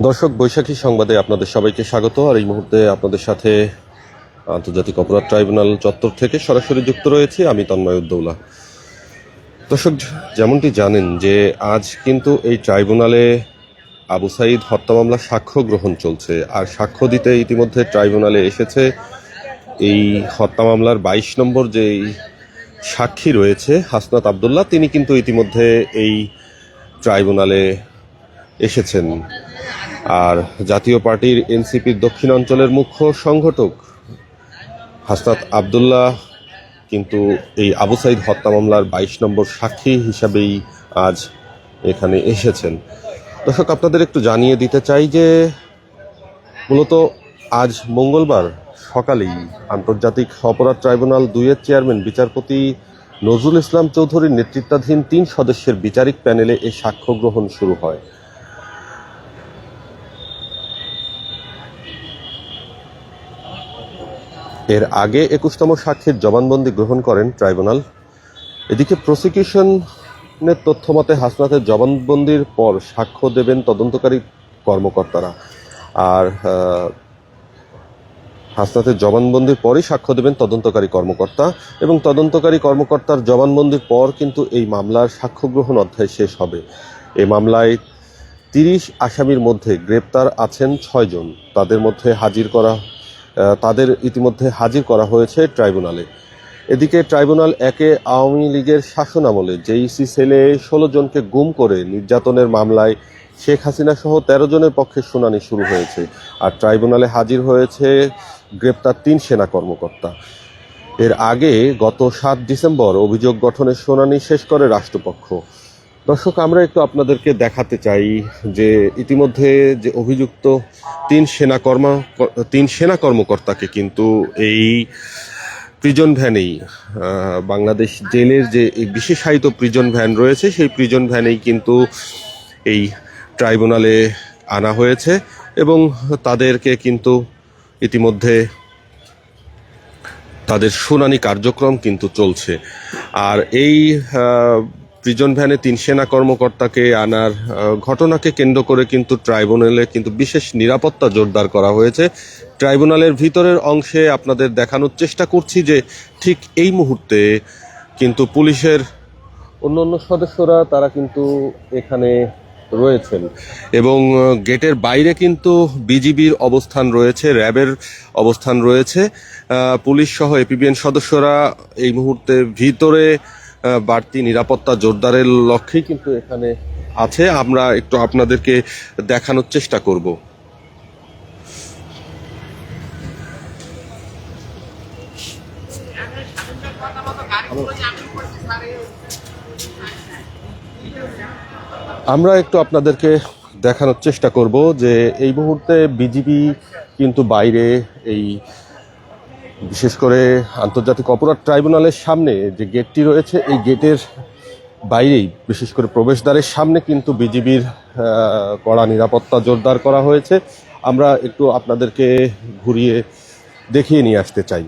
দর্শক, বৈশাখী সংবাদে আপনাদের সবাইকে স্বাগত। আর এই মুহূর্তে আপনাদের সাথে আন্তর্জাতিক অপরাধ ট্রাইব্যুনাল চত্বর থেকে সরাসরি যুক্ত রয়েছি আমি তন্ময় উদ্দৌলা। দর্শক, যেমনটি জানেন যে আজ কিন্তু এই ট্রাইব্যুনালে আবু সাঈদ হত্যা মামলার সাক্ষ্য গ্রহণ চলছে। আর সাক্ষ্য দিতে ইতিমধ্যে ট্রাইব্যুনালে এসেছে এই হত্যা মামলার 22 নম্বর যেই সাক্ষী রয়েছে হাসনাত আবদুল্লাহ, তিনি কিন্তু ইতিমধ্যে এই ট্রাইব্যুনালে এসেছেন। আর জাতীয় পার্টির এনসিপির দক্ষিণ অঞ্চলের মুখ্য সংগঠক হাসনাত আবদুল্লাহ কিন্তু এই আবু সাঈদ হত্যা মামলার 22 নম্বর সাক্ষী হিসাবেই আজ এখানে এসেছেন। দর্শক, আপনাদের একটু জানিয়ে দিতে চাই যে মূলত আজ মঙ্গলবার সকালেই আন্তর্জাতিক অপরাধ ট্রাইব্যুনাল 2-এর চেয়ারম্যান বিচারপতি নজরুল ইসলাম চৌধুরীর নেতৃত্বাধীন 3 সদস্যের বিচারিক প্যানেলে এই সাক্ষ্য গ্রহণ শুরু হয়। এর আগে 21তম সাক্ষীর জবানবন্দি গ্রহণ করেন ট্রাইব্যুনাল। এদিকে প্রসিকিউশনের তথ্য মতে হাসনাতের জবানবন্দির পর সাক্ষ্য দেবেন তদন্তকারী কর্মকর্তারা। আর হাসনাতের জবানবন্দির পরই সাক্ষ্য দেবেন তদন্তকারী কর্মকর্তা, এবং তদন্তকারী কর্মকর্তার জবানবন্দির পর কিন্তু এই মামলার সাক্ষ্য গ্রহণ অধ্যায় শেষ হবে। এই মামলায় 30 আসামির মধ্যে গ্রেপ্তার আছেন 6 জন। তাদের ইতিমধ্যে হাজির করা হয়েছে ট্রাইব্যুনালে। এদিকে ট্রাইব্যুনাল 1-এ আওয়ামী লীগের শাসনামলে জেইসি সেলে 16 জনকে গুম করে নির্যাতনের মামলায় শেখ হাসিনা সহ 13 জনের পক্ষে শুনানি শুরু হয়েছে। আর ট্রাইব্যুনালে হাজির হয়েছে গ্রেপ্তার 3 সেনা কর্মকর্তা। এর আগে গত 7 ডিসেম্বর অভিযোগ গঠনের শুনানি শেষ করে রাষ্ট্রপক্ষ। দর্শক, আমরা একটু আপনাদেরকে দেখাতে চাই যে ইতিমধ্যে যে অভিযুক্ত 3 সেনা কর্মকর্তাকে কিন্তু এই প্রিজন ভ্যানেই, বাংলাদেশ জেলের যে বিশেষায়িত প্রিজন ভ্যান রয়েছে সেই প্রিজন ভ্যানেই কিন্তু এই ট্রাইব্যুনালে আনা হয়েছে, এবং তাদেরকে কিন্তু ইতিমধ্যে তাদের শুনানি কার্যক্রম কিন্তু চলছে। আর এই প্রিজন ভ্যানে 3 সেনা কর্মকর্তাকে আনার ঘটনাকে কেন্দ্র করে কিন্তু ট্রাইব্যুনালে কিন্তু বিশেষ নিরাপত্তা জোরদার করা হয়েছে। ট্রাইব্যুনালের ভিতরের অংশে আপনাদের দেখানোর চেষ্টা করছি যে ঠিক এই মুহূর্তে কিন্তু পুলিশের অন্যান্য সদস্যরা তারা কিন্তু এখানে রয়েছেন, এবং গেটের বাইরে কিন্তু বিজিবির অবস্থান রয়েছে, র্যাবের অবস্থান রয়েছে। পুলিশ সহ এপিবিএন সদস্যরা এই মুহূর্তে ভিতরে বাড়তি নিরাপত্তা জোরদারের লক্ষ্যেই কিন্তু এখানে আছে। আমরা একটু আপনাদেরকে দেখানোর চেষ্টা করব। আমরা একটু আপনাদেরকে দেখানোর চেষ্টা করব যে এই মুহূর্তে বিজিবি কিন্তু বাইরে, এই বিশেষ করে আন্তর্জাতিক অপরাধ ট্রাইব্যুনালের সামনে যে গেটটি রয়েছে এই গেটের বাইরেই, বিশেষ করে প্রবেশদ্বারের সামনে কিন্তু বিজিবির কড়া নিরাপত্তা জোরদার করা হয়েছে। আমরা একটু আপনাদেরকে ঘুরিয়ে দেখিয়ে নিয়ে আসতে চাই।